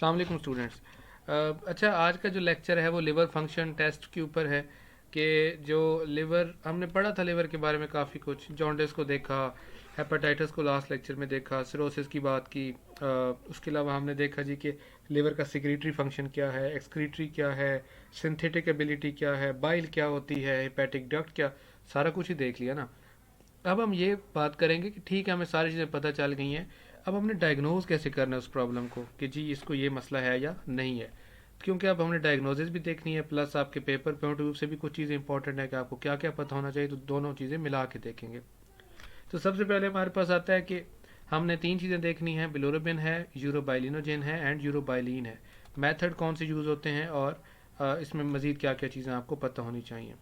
अस्सलाम वालेकुम स्टूडेंट्स। अच्छा, आज का जो लेक्चर है वो लिवर फंक्शन टेस्ट के ऊपर है कि जो लिवर हमने पढ़ा था, लिवर के बारे में काफ़ी कुछ, जॉन्डिस को देखा, हेपेटाइटिस को लास्ट लेक्चर में देखा, सिरोसिस की बात की। उसके अलावा हमने देखा जी कि लिवर का सिक्रीटरी फंक्शन क्या है, एक्सक्रीटरी क्या है, सिंथेटिक एबिलिटी क्या है, बाइल क्या होती है, हेपेटिक डक्ट क्या, सारा कुछ ही देख लिया ना। अब हम ये बात करेंगे कि ठीक है, हमें सारी चीज़ें पता चल गई हैं। अब हमने डायग्नोज कैसे करना है उस प्रॉब्लम को कि जी इसको ये मसला है या नहीं है, क्योंकि अब हमने डायग्नोसिस भी देखनी है, प्लस आपके पेपर पॉइंट ऑफ व्यू से भी कुछ चीज़ें इंपॉर्टेंट है कि आपको क्या क्या पता होना चाहिए, तो दोनों चीज़ें मिला के देखेंगे। तो सबसे पहले हमारे पास आता है कि हमने तीन चीज़ें देखनी है, बिलोरुबिन है, यूरोबाइलिनोजेन है एंड यूरोबाइलिन है। मेथड कौन से यूज़ होते हैं और इसमें मज़ीद क्या क्या चीज़ें आपको पता होनी चाहिए।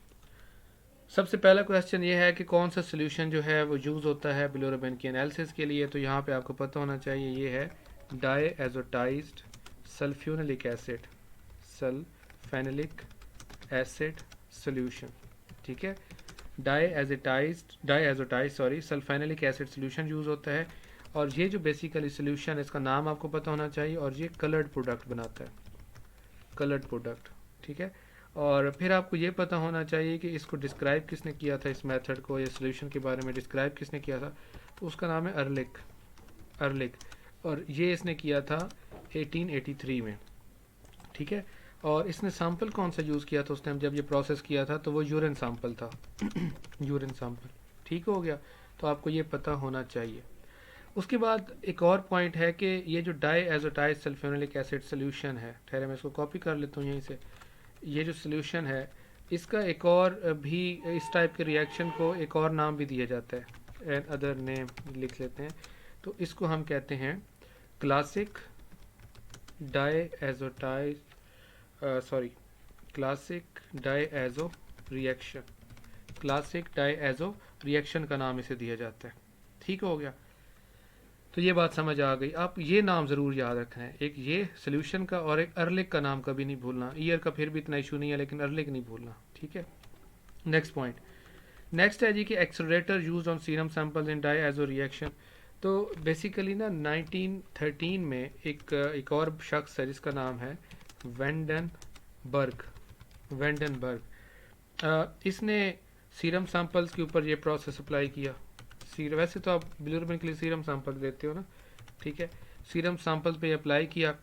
सबसे पहला क्वेश्चन ये है कि कौन सा सोल्यूशन जो है वो यूज़ होता है बिलोरुबिन की एनालिसिस के लिए। तो यहाँ पे आपको पता होना चाहिए, ये है diazotized sulphanilic acid, sulphanilic acid solution. ठीक है, diazotize sorry sulphanilic acid solution use होता है। और ये जो बेसिकली सोल्यूशन, इसका नाम आपको पता होना चाहिए, और ये कलर्ड प्रोडक्ट बनाता है, कलर्ड प्रोडक्ट। ठीक है, और फिर आपको ये पता होना चाहिए कि इसको डिस्क्राइब किसने किया था, इस मेथड को या सोल्यूशन के बारे में डिस्क्राइब किसने किया था। तो उसका नाम है अर्लिक, अर्लिक। और ये इसने किया था 1883 में। ठीक है, और इसने सैंपल कौन सा यूज़ किया था उस टाइम जब ये प्रोसेस किया था, तो वो यूरिन सैंपल था। Urine sample. ठीक हो गया, तो आपको ये पता होना चाहिए। उसके बाद एक और पॉइंट है कि ये जो डाई एजोटाइज सल्फ्यूनिलिक एसिड सोल्यूशन है, ठहरे मैं इसको कॉपी कर लेता हूँ यहीं से। ये जो सोल्यूशन है, इसका एक और भी, इस टाइप के रिएक्शन को एक और नाम भी दिया जाता है, एन अदर नेम लिख लेते हैं। तो इसको हम कहते हैं classic diazotize sorry classic diazo reaction, classic diazo reaction का नाम इसे दिया जाता है। ठीक हो गया, तो ये बात समझ आ गई। आप ये नाम ज़रूर याद रखना है, एक ये सोल्यूशन का और एक अर्लिक का नाम कभी नहीं भूलना। ईयर का फिर भी इतना इशू नहीं है, लेकिन अर्लिक नहीं भूलना। ठीक है, नेक्स्ट पॉइंट। नेक्स्ट है जी कि accelerator use on serum samples in diazo reaction. तो बेसिकली ना 1913 में एक और शख्स है जिसका नाम है वेंडनबर्ग, वेंडनबर्ग। इसने सीरम सैंपल्स के ऊपर ये प्रोसेस अप्लाई किया। वैसे तो आप बिलिरुबिन के लिए सीरम सैंपल देते हो ना, ठीक है। सीरम सैंपल्स पे अप्लाई किया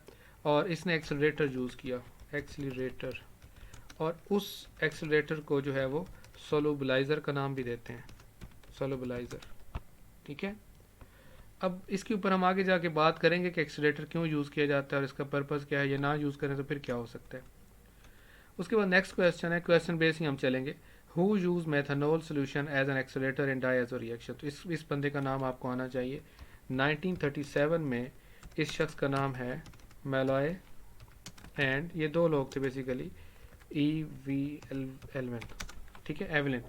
और इसने एक्सेलरेटर यूज़ किया, एक्सीलरेटर। और उस एक्सेलरेटर को जो है वो सोलुबलाइज़र का नाम भी देते हैं, सोलुबलाइज़र। ठीक है, अब इसके ऊपर हम आगे जाके बात करेंगे कि एक्सेलरेटर क्यों यूज़ किया जाता है और इसका पर्पज़ क्या है, ये ना यूज़ करें तो फिर क्या हो सकता है। उसके बाद नेक्स्ट क्वेश्चन है, क्वेश्चन बेस ही हम चलेंगे। Who use methanol solution as an accelerator in diazo reaction. तो इस बंदे का नाम आपको आना चाहिए। 1937 में इस शख्स का नाम है मेलॉय एंड, ये दो लोग थे बेसिकली, ई वी एलवन। ठीक है, एवलिन।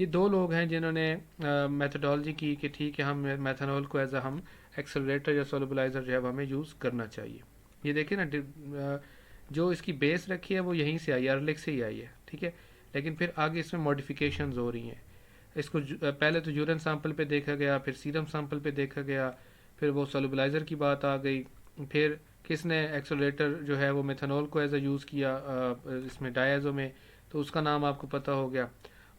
ये दो लोग हैं जिन्होंने मेथडोलॉजी की कि ठीक है, हम मेथनॉल को एज अ हम एक्सेलरेटर या सोलबलाइजर जो है हमें यूज़ करना चाहिए। ये देखिए ना, जो इसकी बेस रखी है वो यहीं से आई है, अर्लिक से ही आई है। ठीक है, लेकिन फिर आगे इसमें मॉडिफिकेशंस हो रही हैं। इसको पहले तो यूरिन सैंपल पे देखा गया, फिर सीरम सैंपल पे देखा गया, फिर वो सोलबलाइजर की बात आ गई, फिर किसने एक्सेलरेटर जो है वो मेथनॉल को एज अ यूज़ किया इसमें डायज़ो में, तो उसका नाम आपको पता हो गया।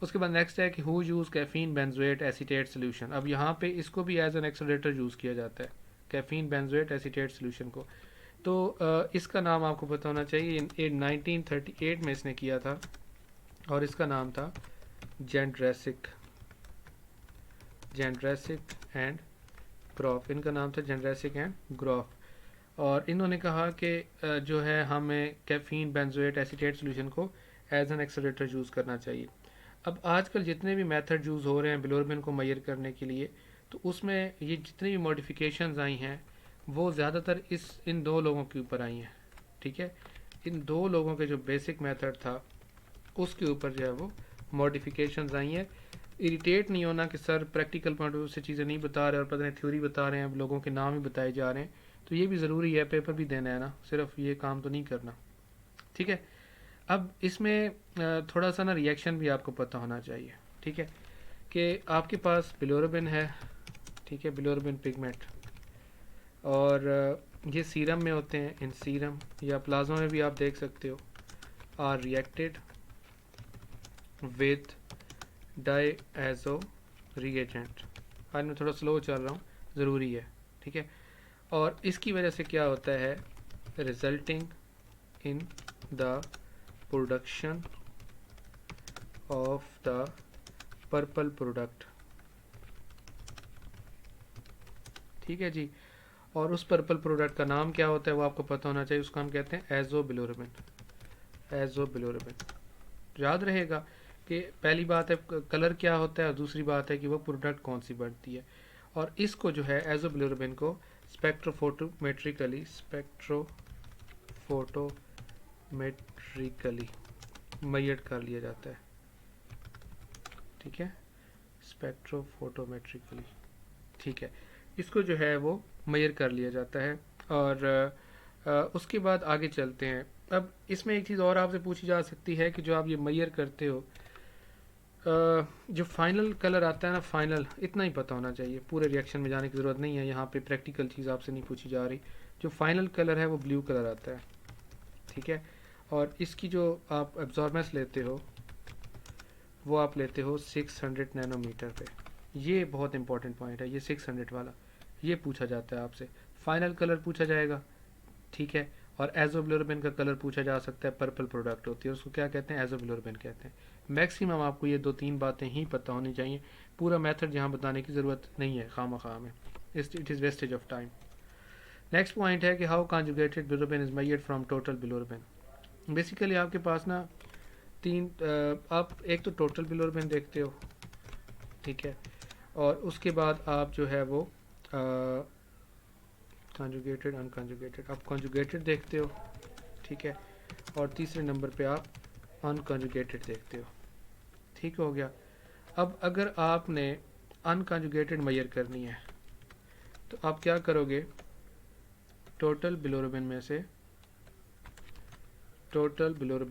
उसके बाद नेक्स्ट है कि who use caffeine benzoate acetate solution. अब यहाँ पे इसको भी एज एन एक्सेलरेटर यूज़ किया जाता है, कैफीन बेंजोएट एसीटेट सोल्यूशन को। तो इसका नाम आपको पता होना चाहिए, 1938 में इसने किया था और इसका नाम था जेंड्रेसिक, जेंड्रेसिक एंड ग्रॉफ। इनका नाम था जेंड्रेसिक एंड ग्रॉफ। और इन्होंने कहा कि जो है हमें कैफीन बेंजोएट एसीटेट सोल्यूशन को एज एन एक्सेलरेटर यूज़ करना चाहिए। अब आजकल जितने भी मेथड यूज़ हो रहे हैं बिलोरुबिन को मेजर करने के लिए, तो उसमें ये जितनी भी मॉडिफिकेशंस आई हैं वो ज़्यादातर इन दो लोगों के ऊपर आई हैं। ठीक है, इन दो लोगों के जो बेसिक मेथड था उसके ऊपर जो है वो मॉडिफिकेशंस आई हैं। इरिटेट नहीं होना कि sir practical point of view से चीज़ें नहीं बता रहे और पता नहीं थ्योरी बता रहे हैं, अब लोगों के नाम ही बताए जा रहे हैं। तो ये भी ज़रूरी है, पेपर भी देना है ना, सिर्फ ये काम तो नहीं करना। ठीक है, अब इसमें थोड़ा सा ना रिएक्शन भी आपको पता होना चाहिए। ठीक है, कि आपके पास बिलोरुबिन है, ठीक है, बिलोरुबिन पिगमेंट, और ये सीरम में होते हैं, इन सीरम या प्लाज्मा में भी आप देख सकते हो, आर रिएक्टेड विद डायएजो रिएजेंट। आज मैं थोड़ा स्लो चल रहा हूँ, ज़रूरी है, ठीक है। और इसकी वजह से क्या होता है, resulting in the production of the purple product, ठीक है जी। और उस पर्पल प्रोडक्ट का नाम क्या होता है वो आपको पता होना चाहिए, उसका हम कहते हैं एजोबिलोरुबिन। एजोबिलोरुबिन याद रहेगा कि पहली बात है कलर क्या होता है और दूसरी बात है कि वो प्रोडक्ट कौन सी बनती है। और इसको जो है एजोबिलोरुबिन को स्पेक्ट्रोफोटोमेट्रिकली मेजर कर लिया जाता है, ठीक है, स्पेक्ट्रोफोटोमेट्रिकली, ठीक है। इसको जो है वो मेजर कर लिया जाता है। और उसके बाद आगे चलते हैं। अब इसमें एक चीज़ और आपसे पूछी जा सकती है कि जो आप ये मेजर करते हो, जो फाइनल कलर आता है ना, फाइनल, इतना ही पता होना चाहिए, पूरे रिएक्शन में जाने की ज़रूरत नहीं है, यहाँ पे प्रैक्टिकल चीज़ आपसे नहीं पूछी जा रही। जो फाइनल कलर है वो ब्लू कलर आता है, ठीक है। और इसकी जो आप एब्जॉर्बेंस लेते हो वो आप लेते हो 600 नैनोमीटर पे। ये बहुत इंपॉर्टेंट पॉइंट है, ये 600 वाला, ये पूछा जाता है आपसे। फाइनल कलर पूछा जाएगा, ठीक है। और एजोब्लोरबिन का कलर पूछा जा सकता है, पर्पल प्रोडक्ट होती है, उसको क्या कहते हैं, एजोब्लोरबिन कहते हैं। मैक्सिमम आपको ये 2-3 बातें ही पता होनी चाहिए, पूरा मेथड यहाँ बताने की ज़रूरत नहीं है खामा में, it is wastage of time. Next point है कि how conjugated bilirubin is measured from total bilirubin. Basically आपके पास ना आप एक तो टोटल बिलोरबिन देखते हो, ठीक है, और उसके बाद आप जो है वो कॉन्जुगेटेड अनकॉन्जुगेटेड, आप कॉन्जुगेटेड देखते हो, ठीक है, और तीसरे नंबर पे आप अनकॉन्जुगेटेड देखते हो, ठीक हो गया। अब अगर आपने अनकॉन्जुगेटेड मेजर करनी है तो आप क्या करोगे, टोटल बिलोरबिन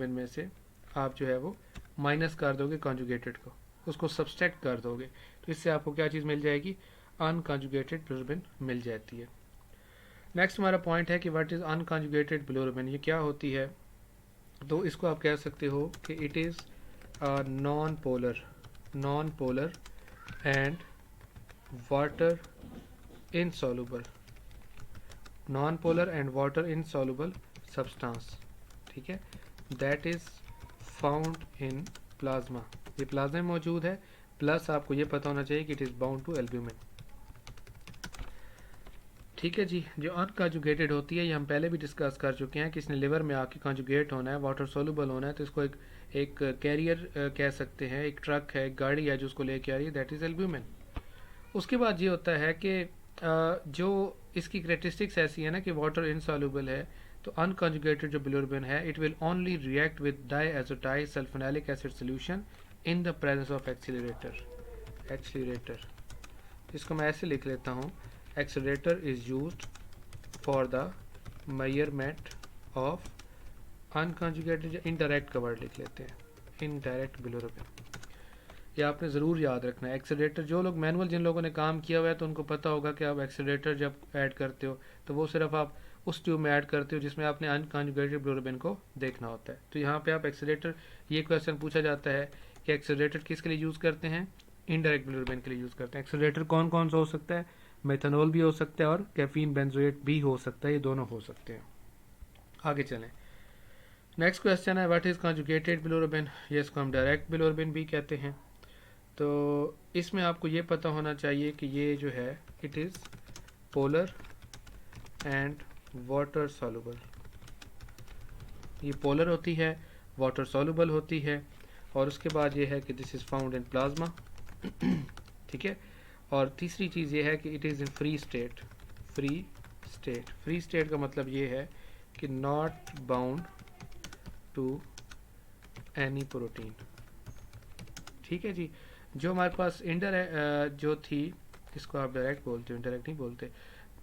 में से आप जो है वो माइनस कर दोगे कॉन्जुगेटेड को, उसको सब्सट्रैक्ट कर दोगे, तो इससे आपको क्या चीज़ मिल जाएगी, अनकॉन्जुगेटेड बिलोरबिन मिल जाती है। नेक्स्ट हमारा पॉइंट है कि व्हाट इज़ अनकॉन्जुगेटेड बिलोरबिन, ये क्या होती है। तो इसको आप कह सकते हो कि it is non polar and water insoluble, non polar and water insoluble substance, ठीक है, that is found in plasma, ये प्लाज्मा में मौजूद है, प्लस आपको ये पता होना चाहिए कि it is bound to albumin, ठीक है जी। जो अनकॉन्जुगेटेड होती है ये हम पहले भी डिस्कस कर चुके हैं कि इसने लिवर में आके कॉन्जुगेट होना है, वाटर सोलुबल होना है, तो इसको एक कैरियर कह सकते हैं, एक ट्रक है, एक गाड़ी है जो उसको लेके आ रही है, दैट इज़ एल्ब्यूमिन। उसके बाद ये होता है कि जो इसकी करेक्टरिस्टिक्स ऐसी है ना कि वाटर इनसॉल्युबल है, तो अनकॉन्जुगेटेड जो बिलोरबिन है it will only react with diazotized sulphonic acid solution in the presence of accelerator. इसको मैं ऐसे लिख लेता हूँ, accelerator is used for the measurement of unconjugated, indirect का वर्ड लिख लेते हैं, इनडायरेक्ट बिलोरबिन। ये आपने ज़रूर याद रखना है। एक्सीलरेटर, जो लोग मैनुअल जिन लोगों ने काम किया हुआ है तो उनको पता होगा कि आप एक्सीलरेटर जब ऐड करते हो तो वो सिर्फ आप उस ट्यूब में ऐड करते हो जिसमें आपने अनकॉन्जुगेटेड बिलोरबिन को देखना होता है। तो यहाँ पे आप एक्सीलरेटर, ये क्वेश्चन पूछा जाता है कि एक्सीलरेटर किसके लिए यूज़ करते हैं, इनडायरेक्ट बिलोरबिन के लिए यूज़ करते हैं। एक्सीलरेटर कौन कौन सा हो सकता है, मेथनॉल भी हो सकता है और कैफीन बेंजोएट भी हो सकता है, ये दोनों हो सकते हैं। आगे चलें, नेक्स्ट क्वेश्चन है व्हाट इज़ कॉन्जुगेटेड बिलोरबिन, ये इसको हम डायरेक्ट बिलोरबिन भी कहते हैं। तो इसमें आपको ये पता होना चाहिए कि ये जो है it is polar and water soluble, ये पोलर होती है, वाटर सॉल्युबल होती है, और उसके बाद ये है कि this is found in plasma, ठीक है। और तीसरी चीज़ ये है कि it is in free state. Free state का मतलब ये है कि not bound to any protein, ठीक है जी। जो हमारे पास इंडायरेक्ट जो थी, इसको आप डायरेक्ट बोलते हो, इंडायरेक्ट नहीं बोलते,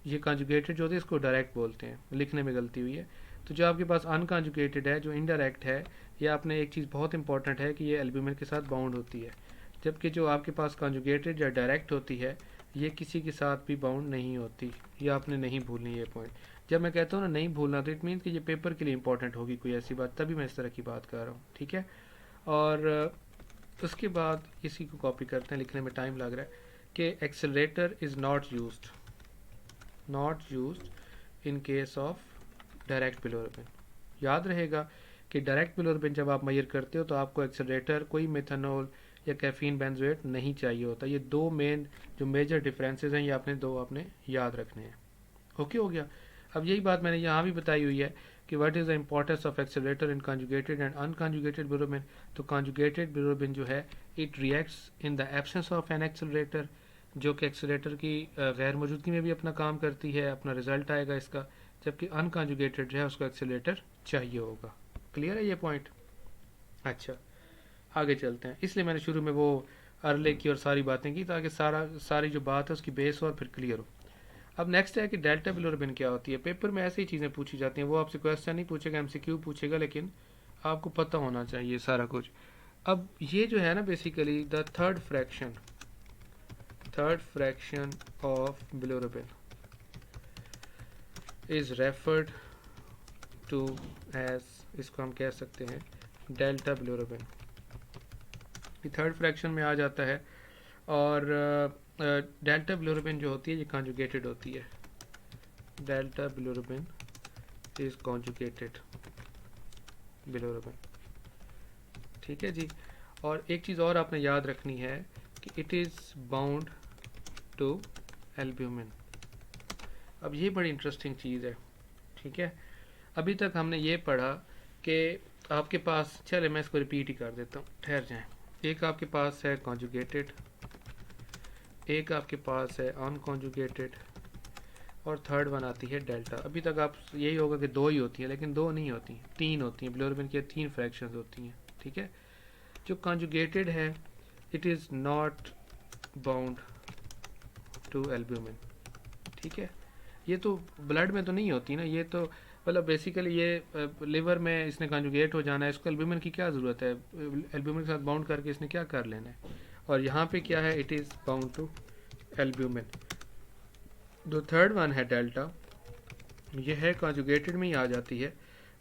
ये कॉन्जुगेटेड जो थी इसको डायरेक्ट बोलते हैं, लिखने में गलती हुई है। तो जो आपके पास अनकॉन्जुगेटेड है, जो इनडायरेक्ट है, ये आपने एक चीज़ बहुत इंपॉर्टेंट है कि ये एल्ब्यूमिन के साथ बाउंड होती है, जबकि जो आपके पास कॉन्जुगेटेड या डायरेक्ट होती है ये किसी के साथ भी बाउंड नहीं होती, ये आपने नहीं भूलनी ये पॉइंट। जब मैं कहता हूँ ना नहीं भूलना, तो इट मीन कि ये पेपर के लिए इंपॉर्टेंट होगी कोई ऐसी बात, तभी मैं इस तरह की बात कर रहा हूँ, ठीक है। और उसके बाद इसी को कॉपी करते हैं, लिखने में टाइम लग रहा है कि accelerator is not used in case of direct bilirubin. याद रहेगा कि डायरेक्ट बिलोरुबिन जब आप मेजर करते हो तो आपको एक्सेलरेटर कोई मेथनॉल या कैफीन बेंजोएट नहीं चाहिए होता। ये दो मेन जो मेजर डिफरेंसेस हैं, ये आपने याद रखने हैं। ओके हो गया। अब यही बात मैंने यहाँ भी बताई हुई है कि what is the importance of accelerator in conjugated and unconjugated bilirubin. तो कॉन्जुगेटेड बिलोरुबिन जो है it reacts in the absence of an accelerator, जो कि एक्सेलरेटर की गैर मौजूदगी में भी अपना काम करती है, अपना रिजल्ट आएगा इसका। जबकि अनकॉन्जुगेटेड जो है उसको एक्सेलरेटर चाहिए होगा। क्लियर है ये पॉइंट? अच्छा, आगे चलते हैं। इसलिए मैंने शुरू में वो अर्ले की और सारी बातें की ताकि सारी जो बात है उसकी बेस और फिर क्लियर हो। अब नेक्स्ट है कि डेल्टा बिलोरुबिन क्या होती है। पेपर में ऐसी चीज़ें पूछी जाती हैं, वो आपसे क्वेश्चन नहीं पूछेगा, एमसीक्यू पूछेगा, लेकिन आपको पता होना चाहिए सारा कुछ। अब ये जो है ना basically the third fraction of bilirubin is referred to as, इसको हम कह सकते हैं डेल्टा बिलोरुबिन। ये थर्ड फ्रैक्शन में आ जाता है। और डेल्टा बिलोरुबिन जो होती है ये कॉन्जुगेटेड होती है। Delta bilirubin is conjugated bilirubin, ठीक है जी। और एक चीज़ और आपने याद रखनी है कि it is bound to albumin. अब ये बड़ी इंटरेस्टिंग चीज़ है, ठीक है। अभी तक हमने ये पढ़ा कि आपके पास, चले मैं इसको रिपीट ही कर देता हूँ, ठहर जाएं। एक आपके पास है कॉन्जुगेटेड, एक आपके पास है अनकॉन्जुगेटेड, और थर्ड वन आती है डेल्टा। अभी तक आप यही होगा कि दो ही होती है, लेकिन दो नहीं होती, तीन होती हैं। बिलोरुबिन की तीन फ्रैक्शंस होती हैं, ठीक है। जो कॉन्जुगेटेड है it is not bound to albumin, ठीक है। ये तो ब्लड में तो नहीं होती ना, ये तो मतलब बेसिकली ये लिवर में इसने कॉन्जुगेट हो जाना है, इसको एल्ब्यूमिन की क्या ज़रूरत है, एल्ब्यूमिन के साथ बाउंड करके इसने क्या कर लेना है। और यहाँ पे क्या है, it is bound to albumin. जो थर्ड वन है डेल्टा, ये है कॉन्जुगेटेड में ही आ जाती है,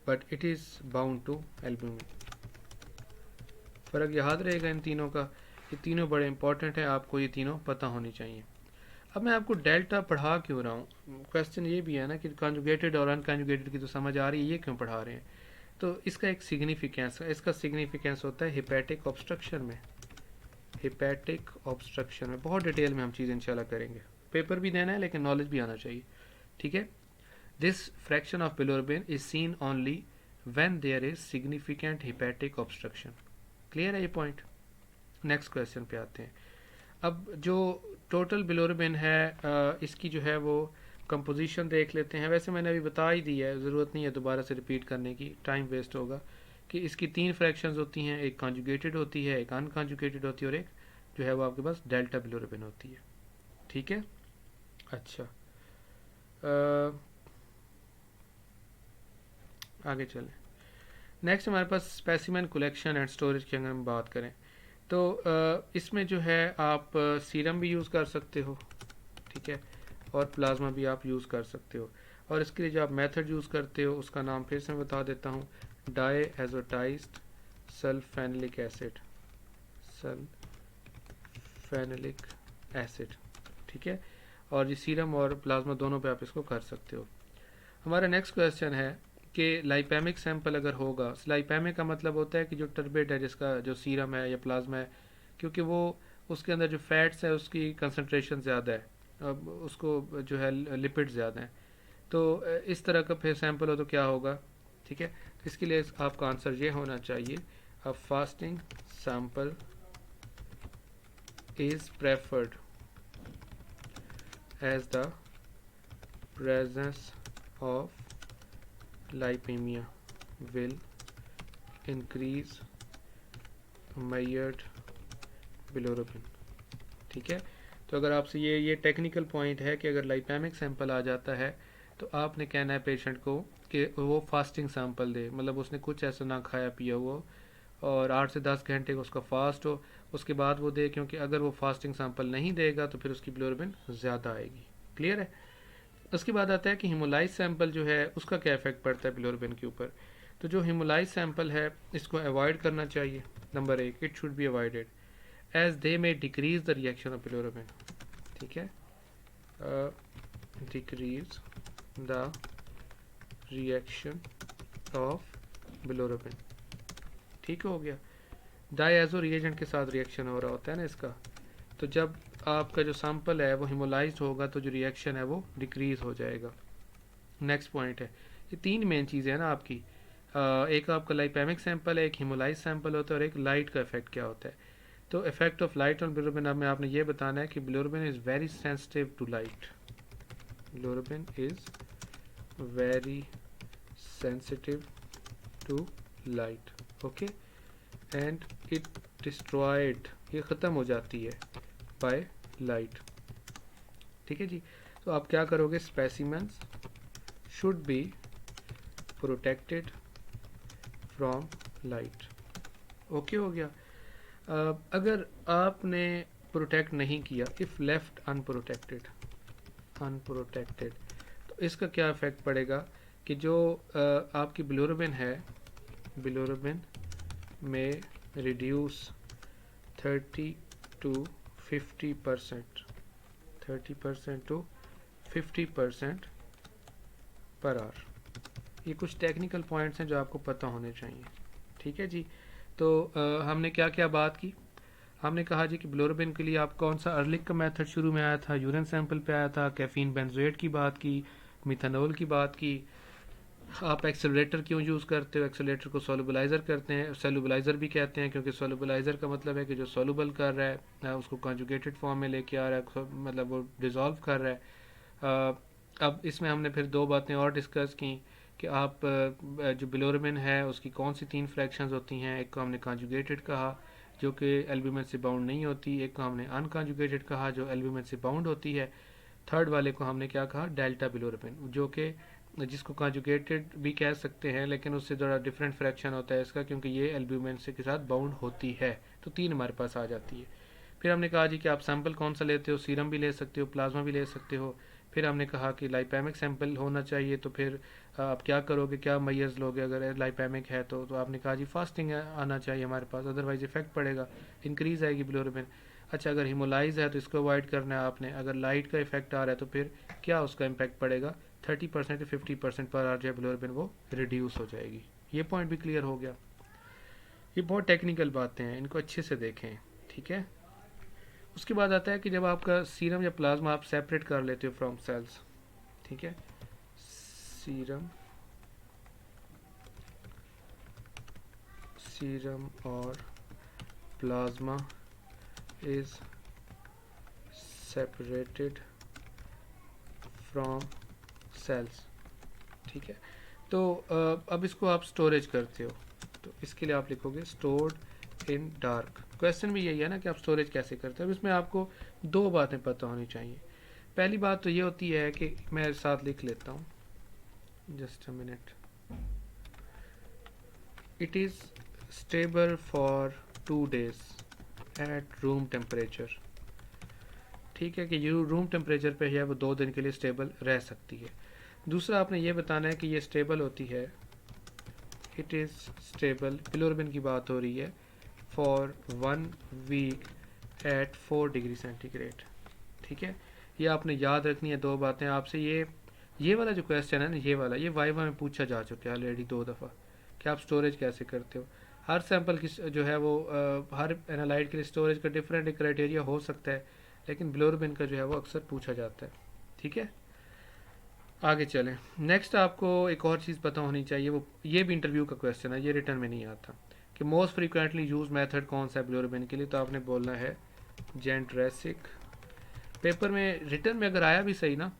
but it is bound to albumin. फ़र्क याद रहेगा इन तीनों का, ये तीनों बड़े इंपॉर्टेंट है, आपको ये तीनों पता होनी चाहिए। अब मैं आपको डेल्टा पढ़ा क्यों रहा हूँ, क्वेश्चन ये भी है ना कि कॉन्जुगेटेड और अनकॉन्जुगेटेड की तो समझ आ रही है, ये क्यों पढ़ा रहे हैं। तो इसका एक सिग्निफिकेंस है, इसका सिग्निफिकेंस होता है हिपैटिक ऑब्स्ट्रक्शन में। हिपैटिक ऑब्स्ट्रक्शन में बहुत डिटेल में हम चीज़ इंशाल्लाह करेंगे, पेपर भी देना है लेकिन नॉलेज भी आना चाहिए, ठीक है। This fraction of bilirubin is seen only when there is significant hepatic obstruction. Clear है ये पॉइंट? नेक्स्ट क्वेश्चन पे आते हैं। अब जो टोटल बिलोरुबिन है इसकी जो है वो कंपोजिशन देख लेते हैं। वैसे मैंने अभी बता ही दी है, ज़रूरत नहीं है दोबारा से रिपीट करने की, टाइम वेस्ट होगा। कि इसकी तीन फ्रैक्शंस होती हैं, एक कॉन्जुगेटेड होती है, एक अनकॉन्जुगेटेड होती है, और एक जो है वो आपके पास डेल्टा बिलोरुबिन होती है, ठीक है। अच्छा, आगे चलें। नेक्स्ट हमारे पास स्पेसिमेन कलेक्शन एंड स्टोरेज की अगर हम बात करें तो इसमें जो है आप सीरम भी यूज़ कर सकते हो, ठीक है, और प्लाज्मा भी आप यूज़ कर सकते हो। और इसके लिए जो आप मेथड यूज़ करते हो उसका नाम फिर से मैं बता देता हूँ, डाईएज़ोटाइज्ड सल्फेनिलिक एसिड, ठीक है। और ये सीरम और प्लाज्मा दोनों पे आप इसको कर सकते हो। हमारा नेक्स्ट क्वेश्चन है कि लाइपेमिक सैंपल अगर होगा, लाइपेमिक का मतलब होता है कि जो टर्बेट है, जिसका जो सीरम है या प्लाज्मा है, क्योंकि वो उसके अंदर जो फैट्स है उसकी कंसंट्रेशन ज़्यादा है, अब उसको जो है लिपिड ज़्यादा हैं। तो इस तरह का फिर सैंपल हो तो क्या होगा, ठीक है। तो इसके लिए आपका आंसर ये होना चाहिए, a fasting sample is preferred as the presence of lipemia will increase measured bilirubin, ठीक है। तो अगर आपसे ये टेक्निकल पॉइंट है कि अगर लाइपेमिक सैंपल आ जाता है तो आपने कहना है पेशेंट को कि वो फास्टिंग सैंपल दे, मतलब उसने कुछ ऐसा ना खाया पिया हुआ और 8 से 10 घंटे का उसका फास्ट हो, उसके बाद वो दे, क्योंकि अगर वो फास्टिंग सैंपल नहीं देगा तो फिर उसकी बिलोरुबिन ज़्यादा आएगी। क्लियर है? उसके बाद आता है कि हिमोलाइज सैंपल जो है उसका क्या इफेक्ट पड़ता है बिलोरुबिन के ऊपर। तो जो हिमोलाइज सैंपल है इसको अवॉइड करना चाहिए। Number 1, it should be avoided as they may decrease the reaction of bilirubin. ठीक है, decrease the reaction of bilirubin. ठीक हो गया। डायज़ो रिएजेंट के साथ रिएक्शन हो रहा होता है ना इसका, तो जब आपका जो सैंपल है वो हिमोलाइज्ड होगा तो जो रिएक्शन है वो डिक्रीज हो जाएगा। नेक्स्ट पॉइंट है, ये तीन मेन चीज़ें हैं ना आपकी, एक आपका लाइपेमिक सैंपल है, एक हिमोलाइज सैंपल होता है, और एक लाइट का इफेक्ट क्या होता है। तो effect of light on bilirubin में आपने ये बताना है कि bilirubin is very sensitive to light. Bilirubin is very sensitive to light, okay, and it destroyed, ये ख़त्म हो जाती है बाय लाइट। ठीक है जी। तो आप क्या करोगे, specimens should be protected from light. Okay हो गया। अगर आपने प्रोटेक्ट नहीं किया, इफ़ लेफ्ट अनप्रोटेक्टेड, अनप्रोटेक्टेड, तो इसका क्या इफेक्ट पड़ेगा कि जो आपकी बिलोरुबिन है, बिलोरुबिन में reduce 30 to 50%, 30% to 50% per hour. ये कुछ टेक्निकल पॉइंट्स हैं जो आपको पता होने चाहिए। ठीक है जी। तो हमने क्या क्या बात की, हमने कहा जी कि बिलोरुबिन के लिए आप कौन सा अर्लिक का मेथड शुरू में आया था, यूरिन सैंपल पे आया था, कैफीन बेंजोएट की बात की, मिथानोल की बात की। आप एक्सेलरेटर क्यों यूज़ करते हो, एक्सेलरेटर को सोलुबलाइज़र करते हैं, सोलुबलाइज़र भी कहते हैं क्योंकि सोलुबलाइज़र का मतलब है कि जो सोलुबल कर रहा है उसको कॉन्जुगेटेड फॉर्म में लेके आ रहा है, मतलब वो डिज़ोल्व कर रहा है। अब इसमें हमने फिर दो बातें और डिस्कस की कि आप जो बिलोरुबिन है उसकी कौन सी तीन फ्रैक्शंस होती हैं। एक को हमने कॉन्जुगेटेड कहा जो कि एल्ब्यूमिन से बाउंड नहीं होती, एक को हमने अनकॉन्जुगेटेड कहा जो एल्ब्यूमिन से बाउंड होती है, थर्ड वाले को हमने क्या कहा, डेल्टा बिलोरुबिन, जो कि जिसको कॉन्जुगेटेड भी कह सकते हैं लेकिन उससे थोड़ा डिफरेंट फ्रैक्शन होता है इसका क्योंकि ये एल्ब्यूमिन से के साथ बाउंड होती है। तो तीन हमारे पास आ जाती है। फिर हमने कहा जी कि आप सैंपल कौन सा लेते हो, सीरम भी ले सकते हो, प्लाज्मा भी ले सकते हो। फिर हमने कहा कि लाइपेमिक सैंपल होना चाहिए, तो फिर आप क्या करोगे, क्या मैयर्स लोगे अगर लाइपेमिक है तो आपने कहा जी फास्टिंग आना चाहिए हमारे पास, अदरवाइज इफेक्ट पड़ेगा, इंक्रीज आएगी बिलोरुबिन। अच्छा, अगर हिमोलाइज है तो इसको अवॉइड करना है आपने। अगर लाइट का इफेक्ट आ रहा है तो फिर क्या उसका इम्पैक्ट पड़ेगा, 30% से 50% पर आर जो बिलोरुबिन वो रिड्यूस हो जाएगी। ये पॉइंट भी क्लियर हो गया। ये बहुत टेक्निकल बातें हैं, इनको अच्छे से देखें। ठीक है। उसके बाद आता है कि जब आपका सीरम या प्लाज्मा आप सेपरेट कर लेते हो फ्रॉम सेल्स, ठीक है, सीरम, सीरम और plasma is separated from cells. ठीक है। तो अब इसको आप स्टोरेज करते हो, तो इसके लिए आप लिखोगे स्टोर्ड इन डार्क। क्वेश्चन भी यही है ना कि आप स्टोरेज कैसे करते हो। अब इसमें आपको दो बातें पता होनी चाहिए। पहली बात तो ये होती है कि मैं साथ लिख लेता हूँ, just a minute, it is stable for 2 days at room temperature. ठीक है कि ये रूम टेम्परेचर पे है वो 2 दिन के लिए स्टेबल रह सकती है। दूसरा आपने ये बताना है कि ये स्टेबल होती है, इट इज़ स्टेबल, बिलोरुबिन की बात हो रही है, for 1 week at 4 degree centigrade. ठीक है। ये आपने याद रखनी है दो बातें आपसे। ये वाला जो क्वेश्चन है ना, ये वाला, ये वाइवा में पूछा जा चुका है ऑलरेडी 2 दफ़ा कि आप स्टोरेज कैसे करते हो। हर सैंपल की जो है वो हर एनालाइट के लिए स्टोरेज का डिफरेंट एक क्राइटेरिया हो सकता है, लेकिन बिलोरुबिन का जो है वो अक्सर पूछा जाता है। ठीक है। आगे चलें। नेक्स्ट आपको एक और चीज़ पता होनी चाहिए, वो ये भी इंटरव्यू का क्वेश्चन है, ये रिटर्न में नहीं आता, कि मोस्ट फ्रीक्वेंटली यूज मेथड कौन सा है बिलोरुबिन के लिए। तो आपने बोलना है जेंट्रेसिक। पेपर में रिटर्न में अगर आया भी सही ना,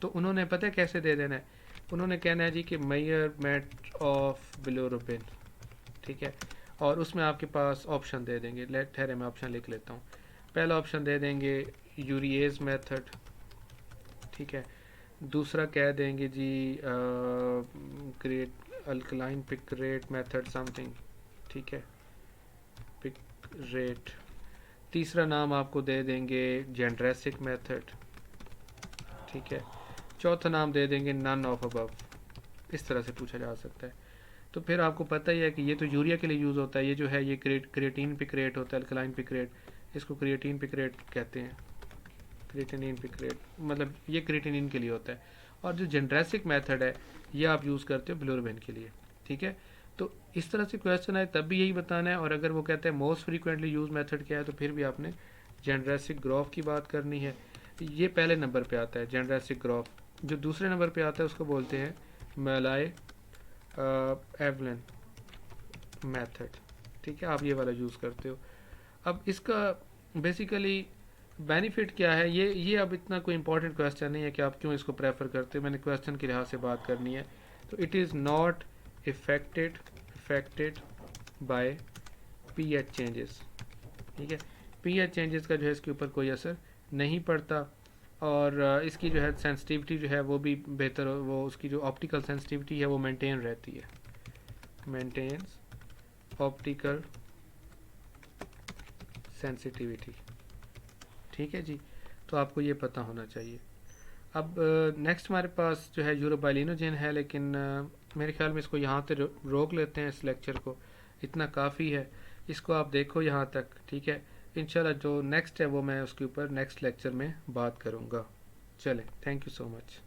तो उन्होंने पता है कैसे दे देना है, उन्होंने कहना है जी कि मेजरमेंट ऑफ बिलोरुबिन। ठीक है। और उसमें आपके पास ऑप्शन दे देंगे, लेट ठहरे मैं ऑप्शन लिख लेता हूँ। पहला ऑप्शन दे देंगे यूरिएज मेथड। ठीक है। दूसरा कह देंगे जी great alkaline picrate method something. ठीक है, पिक रेट। तीसरा नाम आपको दे देंगे जेंड्रेसिक मेथड। ठीक है। चौथा नाम दे देंगे नन ऑफ अबव, इस तरह से पूछा जा सकता है। तो फिर आपको पता ही है कि ये तो यूरिया के लिए यूज़ होता है, ये जो है ये क्रिएटिन पिक्रेट होता है, अल्कलाइन पिक्रेट, इसको क्रिएटिन पिक्रेट कहते हैं, क्रिएटिनिन पिक्रेट, मतलब ये क्रिएटिनिन के लिए होता है। और जो जेनरेसिक मेथड है ये आप यूज़ करते हो बिलोरुबिन के लिए, ठीक है। तो इस तरह से क्वेश्चन आए तब भी यही बताना है, और अगर वो कहते हैं मोस्ट फ्रीक्वेंटली यूज मेथड क्या है, तो फिर भी आपने जेनरेसिक ग्राफ की बात करनी है। ये पहले नंबर पे आता है जेनरेसिक ग्राफ। जो दूसरे नंबर पे आता है उसको बोलते हैं मेलाय एवलन मेथड, ठीक है, आप ये वाला यूज़ करते हो। अब इसका बेसिकली बेनिफिट क्या है, ये अब इतना कोई इंपॉर्टेंट क्वेश्चन नहीं है कि आप क्यों इसको प्रेफर करते हो, मैंने क्वेश्चन के लिहाज से बात करनी है। तो it is not affected by pH changes, ठीक है। पीएच चेंजेस का जो है इसके ऊपर कोई असर नहीं पड़ता, और इसकी जो है सेंसिटिविटी जो है वो भी बेहतर, वो उसकी जो ऑप्टिकल सेंसिटिविटी है वो मेंटेन रहती है, मेंटेन्स ऑप्टिकल सेंसिटिविटी, ठीक है जी। तो आपको ये पता होना चाहिए। अब नेक्स्ट हमारे पास जो है यूरोबाइलिनोजेन है, लेकिन मेरे ख्याल में इसको यहाँ पे रोक लेते हैं, इस लेक्चर को इतना काफ़ी है, इसको आप देखो यहाँ तक, ठीक है। इंशाल्लाह जो नेक्स्ट है वो मैं उसके ऊपर नेक्स्ट लेक्चर में बात करूँगा। चलें, थैंक यू सो मच।